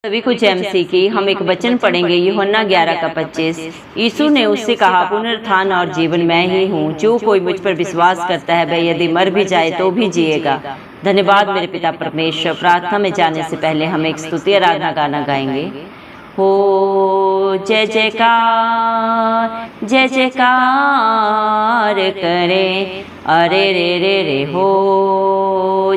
सभी कुछ एमसी की हम एक वचन पढ़ेंगे यूहन्ना 11 का 25। यीशु ने उससे कहा, पुनरुत्थान और जीवन मैं ही हूँ। जो कोई मुझ पर विश्वास करता है वह यदि मर भी जाए तो भी जिएगा। धन्यवाद मेरे पिता परमेश्वर। प्रार्थना में जाने से पहले हम एक स्तुति आराधना गाना गाएंगे। हो जय जयकार जय जयकार करे, अरे रे रे रे हो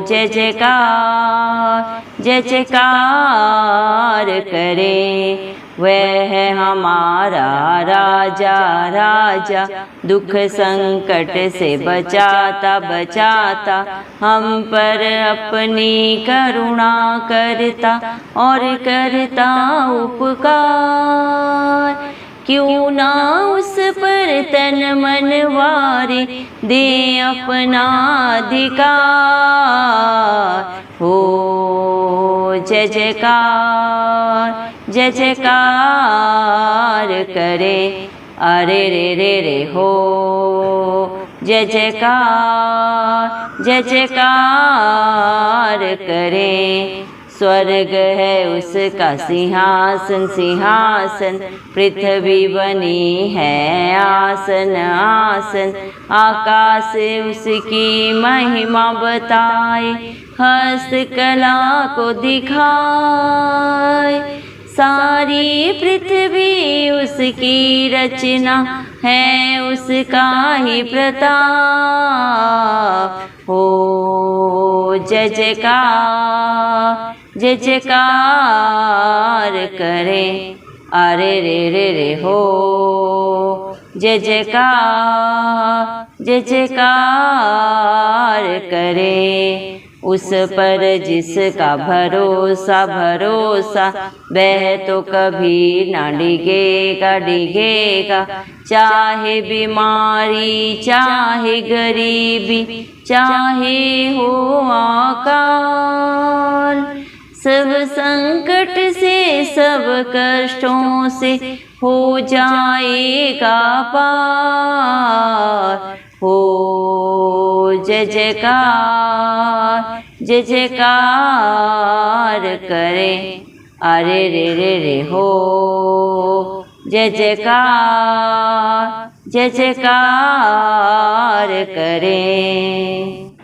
जय जयकार जय जयकार करे। वह है हमारा राजा राजा, दुख संकट से बचाता बचाता, हम पर अपनी करुणा करता और करता उपकार। क्यों ना उस पर तन मन वारे दे अपना अधिकार। हो जय जयकार जय जयकार करे, अरे रे रे रे हो जय जयकार जय जयकार करे। स्वर्ग है उसका सिंहासन सिंहासन, पृथ्वी बनी है आसन आसन। आकाश उसकी महिमा बताए, हस्तकला को दिखाए। सारी पृथ्वी उसकी रचना है, उसका ही प्रताप। हो जय जयकार जय जयकार करे, अरे रे रे रे हो जय जयकार जय जयकार करे। उस पर जिसका भरोसा भरोसा, वह तो कभी ना डिगेगा डिगेगा। चाहे बीमारी चाहे गरीबी चाहे हो अकाल, सब संकट से सब कष्टों से हो जाएगा पार। हो जय जयकार जय जयकार करे, अरे रे रे रे हो जय जयकार जय जयकार करे।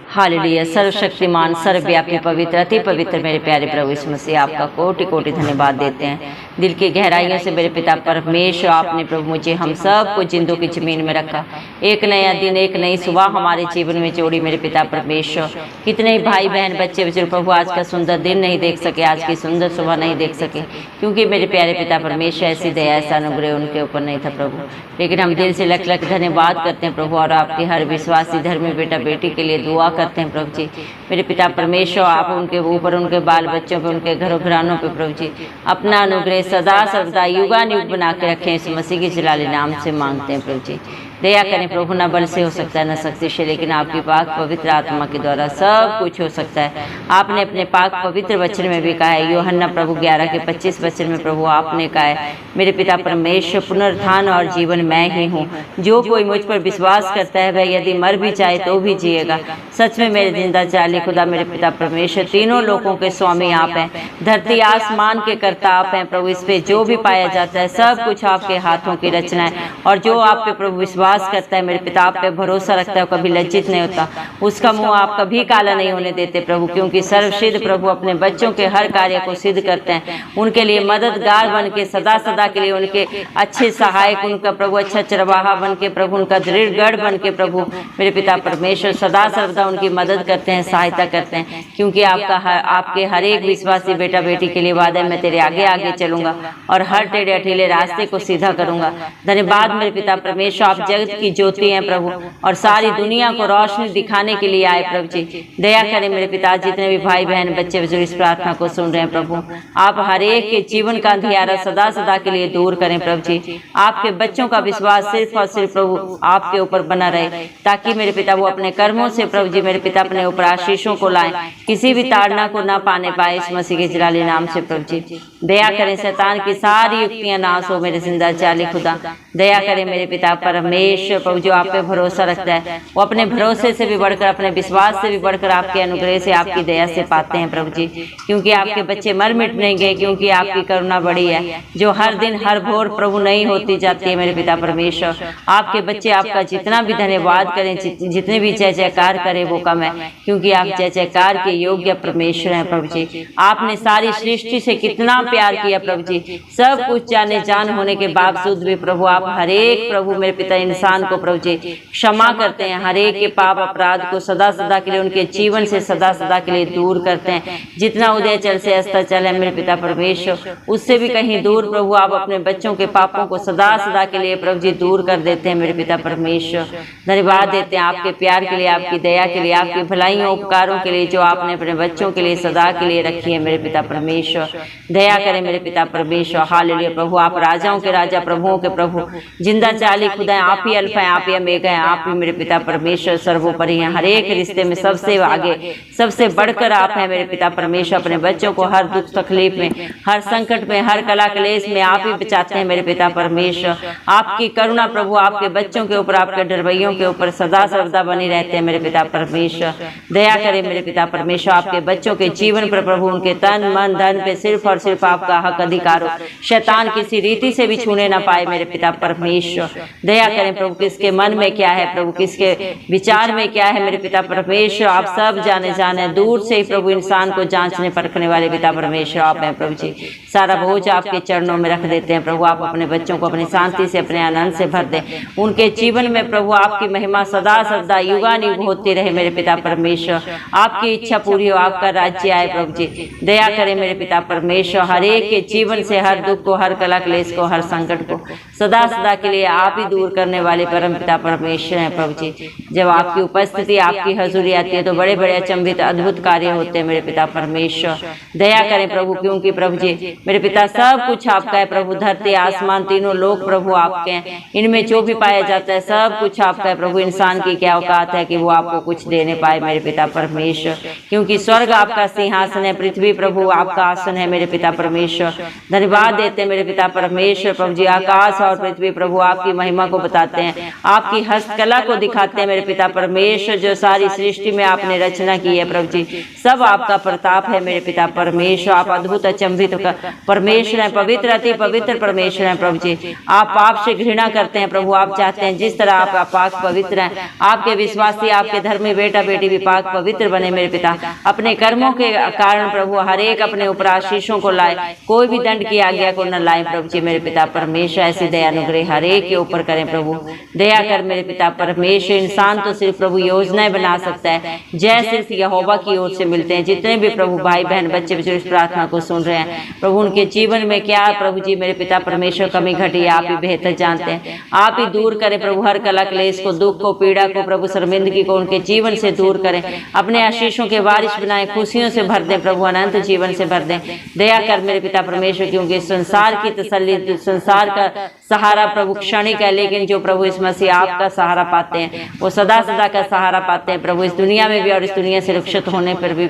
हालेलुया। सर्वशक्तिमान सर्वव्यापी पवित्र अति पवित्र मेरे प्यारे प्रभु यीशु मसीह, आपका कोटि कोटि धन्यवाद देते हैं दिल की गहराइयों से। मेरे पिता परमेश्वर, आपने प्रभु मुझे हम सब को जिंदों की जमीन में रखा। एक नया दिन एक नई सुबह हमारे जीवन में जोड़ी मेरे पिता परमेश्वर। कितने भाई बहन बच्चे बच्चे प्रभु आज का सुंदर दिन नहीं देख सके, आज की सुंदर सुबह नहीं देख सके, क्योंकि मेरे प्यारे पिता परमेश्वर ऐसी दया ऐसा अनुग्रह उनके ऊपर नहीं था प्रभु। लेकिन हम दिल से लख लख धन्यवाद करते हैं प्रभु, और आपके हर विश्वासी धर्मी बेटा बेटी के लिए दुआ करते हैं प्रभु जी। मेरे पिता परमेश्वर, आप उनके ऊपर उनके बाल बच्चों पे उनके घरों घरानों पे प्रभु जी अपना अनुग्रह सदा सर्वदा युगानुयुग बना के रखें। इस मसीह के जलाली नाम से मांगते हैं प्रभु जी। दया करें प्रभु, न बल से हो सकता है न शक्ति से, लेकिन आपकी पाक पवित्र आत्मा के द्वारा सब कुछ हो सकता है। आपने अपने पाक पवित्र वचन में भी कहा है, यूहन्ना प्रभु 11 के 25 वचन में प्रभु आपने कहा है, मेरे पिता परमेश्वर, पुनरुत्थान और जीवन मैं ही हूँ। जो कोई मुझ पर विश्वास करता है वह यदि मर भी जाए तो भी जिएगा। सच में मेरे जिंदा जाली खुदा मेरे पिता परमेश्वर, तीनों लोगों के स्वामी आप हैं, धरती आसमान के कर्ता आप हैं प्रभु। इस पे जो भी पाया जाता है सब कुछ आपके हाथों की रचना है, और जो आप पे प्रभु विश्वास करता है मेरे पिता, आप पे भरोसा रखता है, कभी लज्जित नहीं होता, उसका मुंह आप कभी काला नहीं होने देते प्रभु। क्योंकि सर्वसिद्ध प्रभु अपने बच्चों के हर कार्य को सिद्ध करते हैं, उनके लिए मददगार बन के सदा सदा के लिए उनके अच्छे सहायक, उनका प्रभु अच्छा चरवाहा बन के प्रभु, उनका दृढ़ गढ़ बन के प्रभु मेरे पिता परमेश्वर सदा सर्वदा उनकी मदद करते हैं, सहायता करते हैं। क्योंकि आपके हर एक विश्वासी बेटा बेटी के लिए वादा है, मैं तेरे आगे आगे चलूंगा और हर टेढ़े अठीले रास्ते को सीधा करूंगा। धन्यवाद मेरे पिता परमेश्वर, आप जगत की ज्योति हैं प्रभु, और सारी दुनिया को रोशनी दिखाने के लिए आए प्रभु जी। दया करें मेरे पिता, जितने भी भाई बहन बच्चे बुजुर्ग इस प्रार्थना को सुन रहे हैं प्रभु, आप हर एक के जीवन का अंधियारा सदा सदा के लिए दूर करें प्रभु जी। आपके बच्चों का विश्वास सिर्फ और सिर्फ प्रभु आपके ऊपर बना रहे, ताकि मेरे पिता वो अपने कर्मों से प्रभु जी मेरे पिता अपने ऊपर आशीषों को लाए, किसी भी ताड़ना को ना पाने पाए। इस मसीह के जलाली नाम से प्रभु जी दया करें, शैतान की सारी युक्तियां नाश हो मेरे जिंदा जाली खुदा। दया करें मेरे पिता परमेश्वर। प्रभु जो आप पे भरोसा रखता है वो अपने भरोसे से भी बढ़कर, अपने विश्वास से भी बढ़कर आपके अनुग्रह से, आपकी दया से पाते हैं प्रभु जी। क्योंकि आपके बच्चे मर मिट नहीं गए, क्योंकि आपकी करुणा बड़ी है जो हर दिन हर भोर प्रभु नहीं होती जाती है मेरे पिता परमेश्वर। आपके बच्चे आपका जितना भी धन्यवाद करें, जितने भी जय जयकार करें वो कम है, क्योंकि आप जय जयकार के योग्य परमेश्वर हैं प्रभु जी। आपने सारी सृष्टि से कितना प्यार किया प्रभु जी, सब कुछ जाने जान होने के बावजूद भी प्रभु आप हर एक प्रभु मेरे पिता इंसान को प्रभु जी क्षमा करते हैं, हर एक के पाप अपराध को सदा सदा के लिए उनके जीवन से सदा सदा के लिए दूर करते हैं। जितना उदयाचल से अस्ताचल है मेरे पिता परमेश्वर, उससे भी कहीं दूर प्रभु आप अपने बच्चों के पापों को सदा सदा के लिए प्रभु जी दूर कर देते हैं मेरे पिता परमेश्वर। धन्यवाद देते हैं आपके प्यार के लिए, आपकी दया के लिए, आपकी भलाइयों उपकारों के लिए जो आपने अपने बच्चों के लिए सदा के लिए रखी है मेरे पिता परमेश्वर। दया करें मेरे पिता परमेश्वर। हालेलुया प्रभु, आप राजाओं के राजा प्रभुओं के प्रभु, जिंदा चाली खुदा, आप ही अल्फा हैं, आप ही ओमेगा हैं, आप ही मेरे पिता परमेश्वर सर्वोपरि हैं। हर एक रिश्ते में सबसे आगे, सबसे बढ़कर आप हैं मेरे पिता परमेश्वर। अपने बच्चों को हर दुख तकलीफ में, हर संकट में, हर कला क्लेश में आप ही बचाते हैं मेरे पिता परमेश्वर। आपकी करुणा प्रभु आपके बच्चों के ऊपर, आपके डरवैयों के ऊपर सदा सर्वदा बनी रहते हैं मेरे पिता परमेश्वर। दया करें मेरे पिता परमेश्वर, आपके बच्चों के जीवन पर प्रभु, उनके तन मन धन पे सिर्फ और सिर्फ आपका हक अधिकार हो, शैतान किसी रीति से भी छूने ना पाए मेरे पिता परमेश्वर। दया करें प्रभु, किसके मन में क्या है प्रभु, किसके विचार में क्या है मेरे पिता परमेश्वर, आप सब जाने दूर से ही प्रभु इंसान को जांचने परखने वाले पिता परमेश्वर आप हैं प्रभु जी। सारा बोझ आपके चरणों में रख देते हैं प्रभु। आप अपने बच्चों को अपनी शांति से, अपने आनंद से भर दें। उनके जीवन में प्रभु आपकी महिमा सदा सदा युगानुग होती रहे मेरे पिता परमेश्वर। आपकी इच्छा पूरी हो, आपका राज्य आए प्रभु जी। दया करें मेरे पिता परमेश्वर, हर एक के जीवन से हर दुख को, हर कला क्लेश को, हर संकट को सदा सदा के लिए आप ही दूर करने वाले परम पिता परमेश्वर हैं प्रभु जी। जब आपकी उपस्थिति, आपकी हजूरी आती है तो बड़े बड़े अचंभित अद्भुत कार्य होते हैं मेरे पिता परमेश्वर। दया करें प्रभु, क्योंकि प्रभु जी मेरे पिता सब कुछ आपका है प्रभु। धरती आसमान तीनों लोग प्रभु आपके हैं, इनमें जो भी पाया जाता है सब कुछ आपका है प्रभु। इंसान की क्या औकात है कि वो आपको कुछ देने पाए मेरे पिता परमेश्वर, क्योंकि स्वर्ग आपका सिंहासन है, पृथ्वी प्रभु आपका आसन है मेरे पिता परमेश्वर। धन्यवाद देते हैं मेरे पिता परमेश्वर प्रभु जी। आकाश और पृथ्वी प्रभु आपकी महिमा को बताते हैं, आपकी हस्तकला को दिखाते हैं मेरे पिता परमेश्वर। जो सारी सृष्टि में आपने रचना की है प्रभु जी, सब आपका प्रताप है मेरे पिता परमेश्वर। आप अद्भुत अचंभित परमेश्वर हैं, पवित्र अति पवित्र परमेश्वर हैं प्रभु जी। आप पाप से घृणा करते हैं प्रभु। आप चाहते हैं जिस तरह आपका पाक पवित्र है, आपके विश्वासी, आपके धर्मी बेटा बेटी भी पाक पवित्र बने मेरे पिता। अपने कर्मों के कारण प्रभु हर एक अपने ऊपर आशीषों को लाए, कोई भी दंड की आज्ञा को न लाए प्रभु जी मेरे पिता परमेश्वर। ऐसी दया अनुग्रह हर एक के ऊपर करें प्रभु। दया कर मेरे पिता परमेश्वर। इंसान तो सिर्फ प्रभु योजनाएं बना सकता है, जय सिर्फ यहोवा की ओर से मिलते हैं। जितने भी प्रभु भाई बहन बच्चे इस प्रार्थना को सुन रहे हैं प्रभु, उनके जीवन में क्या प्रभु जी मेरे पिता परमेश्वर कमी घटी है, आप ही बेहतर जानते हैं। आप ही दूर करें प्रभु हर कला क्लेश को, दुख को, पीड़ा को प्रभु, शर्मिंदगी को उनके जीवन से दूर करें। अपने आशीषों के बारिश बनाए, खुशियों से भर दें प्रभु, अनंत जीवन से भर दें। दया कर मेरे पिता परमेश्वर, क्योंकि संसार की तसल्ली, संसार का सहारा प्रभु क्षणिक है, लेकिन जो प्रभु इस मसीह आपका सहारा पाते हैं वो सदा सदा का सहारा पाते हैं प्रभु, इस दुनिया में भी और इस दुनिया से रक्षित होने पर भी,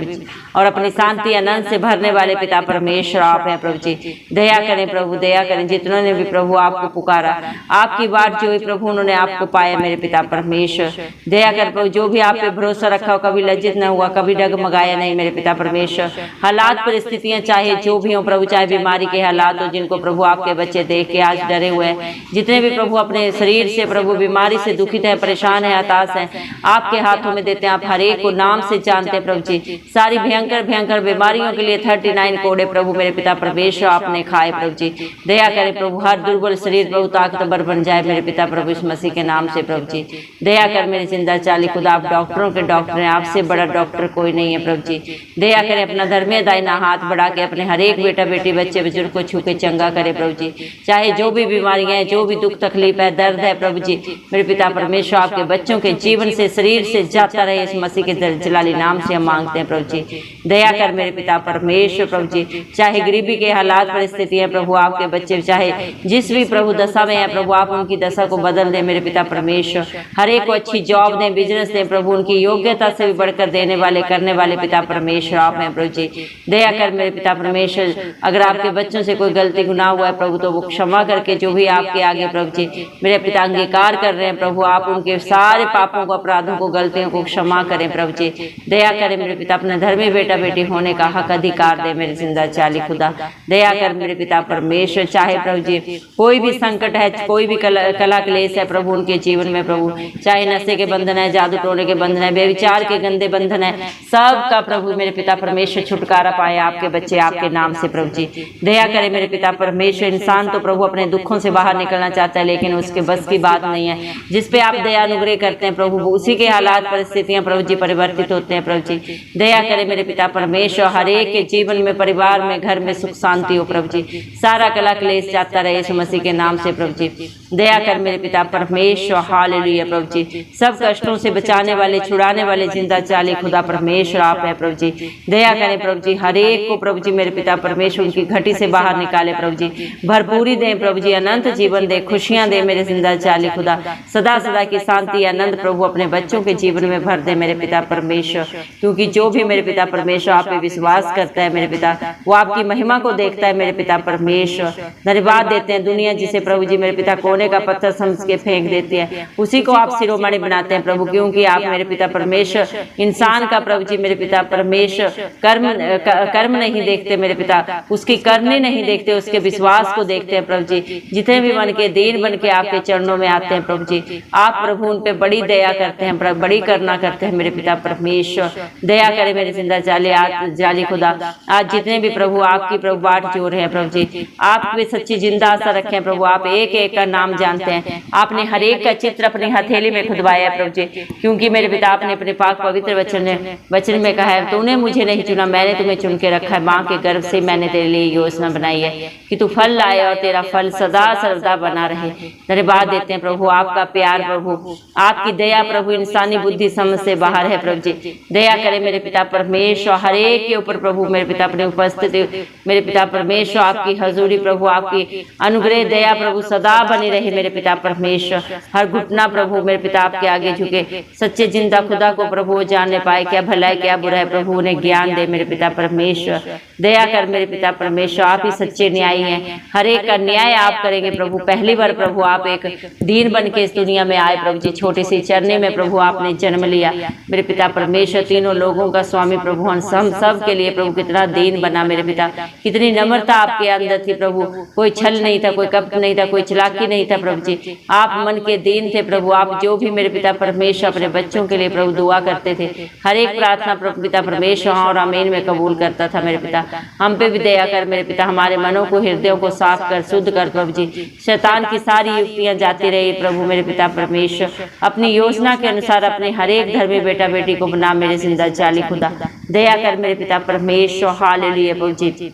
और अपनी शांति आनंद से भरने वाले पिता परमेश्वर आप हैं प्रभु जी। दया करें प्रभु, दया करें। जितनों ने भी प्रभु आपको पुकारा, आपकी बात जो प्रभु उन्होंने आपको पाया मेरे पिता परमेश्वर। दया कर प्रभु, जो भी आप पे भरोसा रखा हो कभी लज्जित न हुआ, कभी डगमगाया नहीं मेरे पिता परमेश्वर। हालात परिस्थितियां चाहे जो भी हो प्रभु, चाहे बीमारी के हालात हो जिनको प्रभु आपके बच्चे देख के आज डरे हुए हैं, जितने भी प्रभु अपने शरीर से प्रभु बीमारी से दुखित है, परेशान है, हताश है, आपके हाथों में देते हैं। आप हर एक को नाम से जानते हैं प्रभु जी। सारी भयंकर भयंकर बीमारियों के लिए 39 कोड़े प्रभु मेरे पिता परमेश्वर आपने खाए प्रभु जी। दया करें प्रभु, हर दुर्बल शरीर प्रभु ताकतवर बन जाए मेरे पिता प्रभु इस मसीह के नाम से प्रभु जी। दया कर मेरे जिंदा चाली खुदा, आप डॉक्टरों के डॉक्टर हैं, आपसे बड़ा डॉक्टर कोई नहीं है प्रभु जी। दया करें, अपना धर्मे दाहिना हाथ बढ़ा के अपने हर एक बेटा बेटी बच्चे बुजुर्ग को छू के चंगा करे प्रभु जी। चाहे जो भी बीमारियां हैं, जो भी दुख तकलीफ है, दर्द है प्रभु जी मेरे पिता परमेश्वर, आपके बच्चों के जीवन से शरीर से जाता रहे इस मसीह के जलाली नाम से हम मांगते हैं प्रभु जी। दया कर मेरे पिता परमेश्वर प्रभु जी। चाहे गरीबी के हालात परिस्थिति है प्रभु, आपके बच्चे चाहे जिस भी प्रभु दशा में है प्रभु, आप उनकी दशा को बदल दें मेरे पिता परमेश्वर। हर एक को अच्छी जॉब दें, बिजनेस दें प्रभु, उनकी योग्यता से भी बढ़कर देने वाले करने वाले पिता परमेश्वर आप हैं प्रभु जी। दया कर मेरे पिता परमेश्वर, अगर आपके बच्चों से कोई गलती गुनाह हुआ है प्रभु तो वो क्षमा करके जो भी आप आपके आगे प्रभु जी मेरे पिता अंगीकार कर रहे हैं प्रभु। आप उनके सारे पापों को, अपराधों को, गलतियों को क्षमा करें प्रभु जी। दया करें मेरे पिता, अपने धर्मी बेटा बेटी होने का हक अधिकार दे मेरे जिंदा चाली खुदा। दया कर मेरे पिता परमेश्वर, चाहे प्रभु जी कोई भी संकट है, कोई भी कला क्लेश है प्रभु उनके जीवन में प्रभु, चाहे नशे के बंधन है, जादू टोने के बंधन है, व्यभिचार के गंदे बंधन है, सबका प्रभु मेरे पिता परमेश्वर छुटकारा पाए आपके बच्चे आपके नाम से प्रभु जी। दया करें मेरे पिता परमेश्वर। इंसान तो प्रभु अपने दुखों से बाहर निकलना चाहता है, लेकिन उसके बस की बात नहीं है। जिस पे आप दया अनुग्रह करते हैं प्रभु, उसी के हालात परिस्थितियां प्रभु जी परिवर्तित होते हैं प्रभु जी। दया करें मेरे पिता परमेश्वर, हर एक के जीवन में, परिवार में, घर में सुख शांति हो प्रभु जी। सारा कला क्लेश जाता रहे यीशु मसीह के नाम से प्रभु जी। दया कर मेरे पिता परमेश्वर, हालेलुया प्रभु जी। सब कष्टों से बचाने वाले, छुड़ाने वाले जिंदा चाली खुदा परमेश्वर आप है प्रभु जी। दया करें प्रभु जी, हर एक को प्रभु जी मेरे पिता परमेश्वर उनकी घटी से बाहर निकाले प्रभु जी। भरपूरी दें प्रभु जी, अनंत जीवन दे, खुशियां दे मेरे जिंदा चाली खुदा। सदा सदा की शांति आनंद प्रभु अपने बच्चों के जीवन में भर दे मेरे पिता परमेश्वर। क्योंकि जो भी मेरे पिता परमेश्वर आप पे विश्वास करता है मेरे पिता, वो आपकी महिमा को देखता है मेरे पिता परमेश्वर। धन्यवाद देते हैं। दुनिया जिसे प्रभु जी मेरे पिता कोने का पत्थर समझ के फेंक देती है, उसी को आप शिरोमणि बनाते हैं प्रभु। क्योंकि आप मेरे पिता परमेश्वर इंसान का प्रभु जी मेरे पिता परमेश्वर कर्म नहीं देखते मेरे पिता, उसकी करनी नहीं देखते, उसके विश्वास को देखते हैं प्रभु जी। जितने भी मन के दीन बन के आपके चरणों में आते हैं प्रभु जी, आप प्रभु उन पे बड़ी दया करते हैं, बड़ी करना करते हैं मेरे पिता परमेश्वर। दया करें मेरे जिंदा जाली खुदा। आज जितने भी प्रभु आपकी प्रभु बाट जोर है प्रभु जी, आप पे सच्ची जिंदा आशा रखें प्रभु। आप एक एक का नाम जानते हैं, आपने हर एक का चित्र अपनी हथेली में खुदवाया है प्रभु जी। क्योंकि मेरे पिता आपने अपने पाक पवित्र वचन में कहा है, तूने मुझे नहीं चुना, मैंने तुम्हें चुन के रखा है। माँ के गर्भ से मैंने तेरे लिए योजना बनाई है कि तू फल लाए और तेरा फल सदा सर्वदा बना रहे। धन्यवाद देते हैं प्रभु, आपका प्यार प्रभु, आपकी दया प्रभु इंसानी बुद्धि समझ से बाहर है प्रभु जी। दया करें मेरे पिता परमेश्वर, हर एक के ऊपर प्रभु मेरे पिता अपनी उपस्थिति मेरे पिता परमेश्वर, आपकी हजूरी प्रभु, आपकी अनुग्रह दया प्रभु सदा बनी रहे मेरे पिता परमेश्वर। हर घुटना प्रभु मेरे पिता आपके आगे झुके, सच्चे जिंदा खुदा को प्रभु जानने पाए, क्या भला है क्या बुरा है प्रभु उन्हें ज्ञान दे मेरे पिता परमेश्वर। दया कर मेरे पिता परमेश्वर, आप ही सच्चे न्यायी हैं, हर एक का न्याय आप करेंगे प्रभु। पहली बार प्रभु आप एक दीन बन के इस दुनिया में आए प्रभु जी, छोटी सी चरनी में प्रभु आपने जन्म लिया मेरे पिता परमेश्वर। तीनों लोगों का स्वामी प्रभु, हम सब के लिए प्रभु कितना दीन बना मेरे पिता, कितनी नम्रता आपके अंदर थी प्रभु। कोई छल नहीं था, कोई कपट नहीं था, कोई चलाकी नहीं था प्रभु जी। आप मन के दीन थे प्रभु। आप जो भी मेरे पिता परमेश्वर अपने बच्चों के लिए प्रभु दुआ करते थे, हर एक प्रार्थना प्रभु पिता परमेश्वर और आमीन में कबूल करता था मेरे पिता। हम पे भी दया कर मेरे पिता, हमारे मनों को, हृदयों को साफ कर, शुद्ध कर प्रभु जी। शैतान की सारी युक्तियां जाती रही प्रभु मेरे पिता परमेश्वर। अपनी योजना के अनुसार अपने हर एक धर्मी बेटा बेटी को बना मेरे जिंदा जाली खुदा। दया कर मेरे पिता परमेश्वर, हालेलुया प्रभु जी।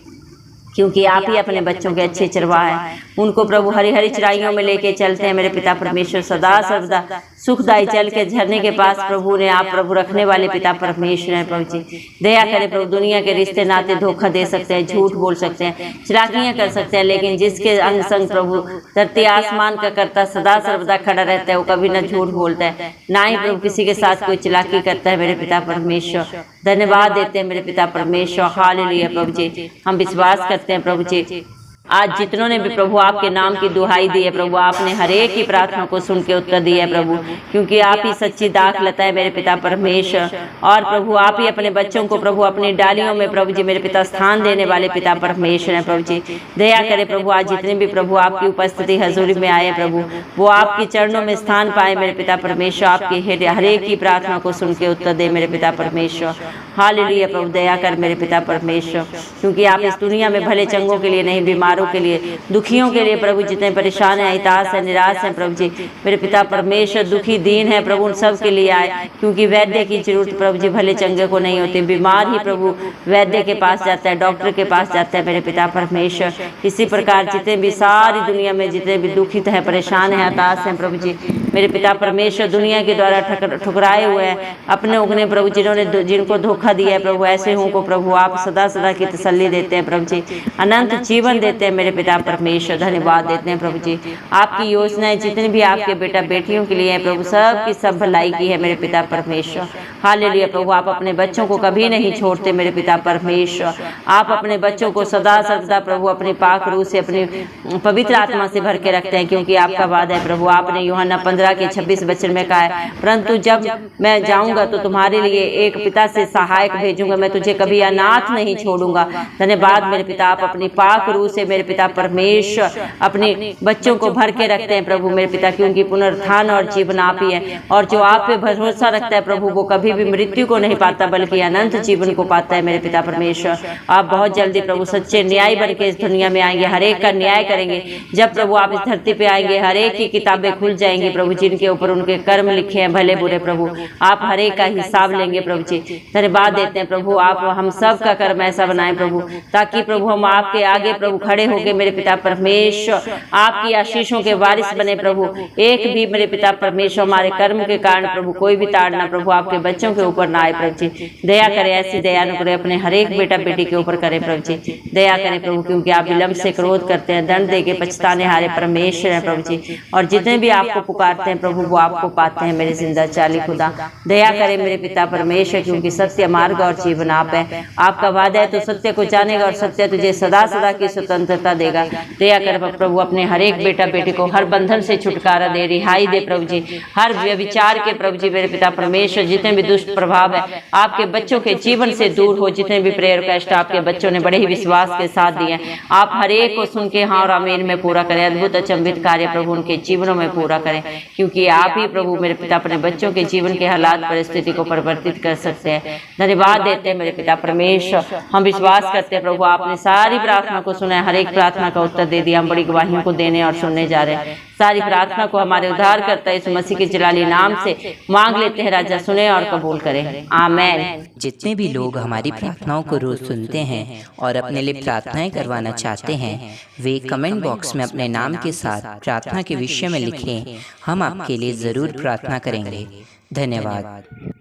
क्योंकि आप ही अपने बच्चों के अच्छे चरवाह हैं, उनको प्रभु हरी हरी चराइयों में लेके चलते हैं मेरे पिता परमेश्वर। सदा सर्वदा सुखदायी चल के झरने के पास प्रभु ने आप प्रभु रखने वाले पिता परमेश्वर हैं प्रभु जी। दया करें प्रभु, दुनिया के रिश्ते नाते धोखा दे सकते हैं, झूठ बोल सकते हैं, चलाकियां कर सकते हैं, लेकिन जिसके अंग संग प्रभु धरती आसमान का करता सदा सर्वदा खड़ा रहता है, वो कभी न झूठ बोलता है, ना ही प्रभु किसी के साथ कोई चलाकी करता है मेरे पिता परमेश्वर। धन्यवाद देते हैं मेरे पिता परमेश्वर, हालेलुया प्रभु जी। हम विश्वास करते हैं प्रभु जी, आज जितनों ने भी प्रभु आपके नाम की दुहाई दी है प्रभु, आपने हर एक की प्रार्थना को सुन के उत्तर दिया है प्रभु। क्योंकि आप ही सच्ची दाखलता है मेरे पिता परमेश्वर। और प्रभु आप ही अपने बच्चों को प्रभु अपनी डालियों में प्रभु जी मेरे पिता स्थान देने वाले पिता परमेश्वर हैं प्रभु जी। दया करें प्रभु, आज जितने भी प्रभु आपकी उपस्थिति हजूरी में आए प्रभु, वो आपके चरणों में स्थान पाए मेरे पिता परमेश्वर। आपके हर एक की प्रार्थना को सुन के उत्तर दे मेरे पिता परमेश्वर। हालेलुया प्रभु, दया कर मेरे पिता परमेश्वर। क्योंकि आप इस दुनिया में भले चंगों के लिए नहीं, बीमारों के लिए, दुखियों के लिए प्रभु, जितने परेशान हैं, हिताश हैं, निराश हैं प्रभु जी मेरे पिता परमेश्वर, दुखी दीन है प्रभु, उन सब के लिए आए। क्योंकि वैद्य की जरूरत प्रभु जी भले चंगे को नहीं होती, बीमार ही प्रभु वैद्य के पास जाता है, डॉक्टर के पास जाता है मेरे पिता परमेश्वर। इसी प्रकार जितने भी सारी दुनिया में जितने भी दुखित है, परेशान है, हताश हैं प्रभु जी मेरे पिता परमेश्वर, दुनिया के द्वारा ठुकराए हुए हैं, अपने उगने प्रभु जिन्होंने जिनको धोखा दिया है प्रभु, ऐसे हों को प्रभु आप सदा सदा की तसल्ली देते हैं प्रभु जी, अनंत जीवन देते हैं हैं मेरे पिता परमेश्वर, धन्यवाद देते हैं प्रभु जी। आपकी योजनाएं जितनी भी आपके बेटा बेटियों के लिए है प्रभु, सब की सब भलाई की है मेरे पिता परमेश्वर। हालेलुया प्रभु, आप अपने बच्चों को कभी नहीं छोड़ते मेरे पिता परमेश्वर। आप अपने बच्चों को सदा सर्वदा प्रभु अपनी पाक रूह से, अपनी पवित्र आत्मा से भर के रखते हैं, क्योंकि आपका वादा है प्रभु। आपने यूहन्ना 15:26 वचन में कहा है, परंतु जब मैं जाऊंगा तो तुम्हारे लिए एक पिता से सहायक भेजूंगा, मैं तुझे कभी अनाथ नहीं छोड़ूंगा। धन्यवाद मेरे पिता, आप अपनी पाक रूह से मेरे पिता परमेश्वर अपने बच्चों को भर के रखते हैं प्रभु मेरे पिता, क्योंकि पुनरुत्थान और जीवन आप ही है। और जो आप पे भरोसा रखता है प्रभु, वो कभी भी मृत्यु को नहीं पाता बल्कि अनंत जीवन को पाता है मेरे पिता परमेश्वर। आप बहुत जल्दी प्रभु सच्चे न्याय बन के इस दुनिया में आएंगे, हर एक का न्याय करेंगे। जब प्रभु आप इस धरती पे आएंगे, हर एक की किताबें खुल जाएंगी प्रभु, जिनके ऊपर उनके कर्म लिखे हैं भले बुरे प्रभु, आप हर एक का हिसाब लेंगे प्रभु जी। धन्यवाद देते हैं प्रभु, आप हम सब का कर्म ऐसा बनाए प्रभु, ताकि प्रभु हम आपके आगे प्रभु खड़े होके मेरे पिता परमेश्वर आपकी आशीषों के वारिस बने प्रभु। एक भी मेरे पिता परमेश्वर हमारे कर्म के कारण प्रभु कोई भी ताड़ना प्रभु आपके बच्चों के ऊपर ना आए प्रभु जी। दया करें, ऐसी दया न करें, अपने हर एक बेटा बेटी के ऊपर करें प्रभु जी। दया करें प्रभु, क्योंकि आप विलंब से क्रोध करते हैं, दंड देके पछताने हारे परमेश्वर है प्रभु जी। और जितने भी आपको पुकारते हैं प्रभु, वो आपको पाते हैं मेरे जिंदा चाली खुदा। दया करें मेरे पिता परमेश्वर, क्योंकि सत्य मार्ग और जीवन आप है। आपका वादा है तो सत्य को जानेगा और सत्य तुझे सदा सदा की स्वतंत्रता देगा। दया कर प्रभु, अपने हर एक बेटा बेटी को हर बंधन से छुटकारा दे, रिहाई दे प्रभु जी, हर व्यभिचार के प्रभु जी मेरे पिता परमेश्वर, जितने भी दुष्ट प्रभाव है आपके बच्चों के जीवन से दूर हो। जितने भी प्रेयर रिक्वेस्ट आपके बच्चों ने बड़े ही विश्वास के साथ दिए, आप हर एक को सुन के हाँ और आमीन में पूरा करें। अद्भुत अचंभित कार्य प्रभु उनके जीवनों में पूरा करें, क्योंकि आप ही प्रभु मेरे पिता अपने बच्चों के जीवन के हालात परिस्थिति को परिवर्तित कर सकते हैं। धन्यवाद देते हैं मेरे पिता परमेश्वर, हम विश्वास करते हैं प्रभु आपने सारी प्रार्थना को सुना है, हर एक प्रार्थना का उत्तर दे दिया। हम बड़ी गवाहियों को देने और सुनने जा रहे हैं। सारी प्रार्थना को हमारे उद्धार करता है यीशु मसीह के जलाली नाम से मांग लेते हैं राजा, सुने और कबूल करें, आमीन। जितने भी लोग हमारी प्रार्थनाओं को रोज सुनते हैं और अपने लिए प्रार्थनाएं करवाना चाहते हैं, वे कमेंट बॉक्स में अपने नाम के साथ प्रार्थना के विषय में लिखें, हम आपके लिए जरूर प्रार्थना करेंगे। धन्यवाद।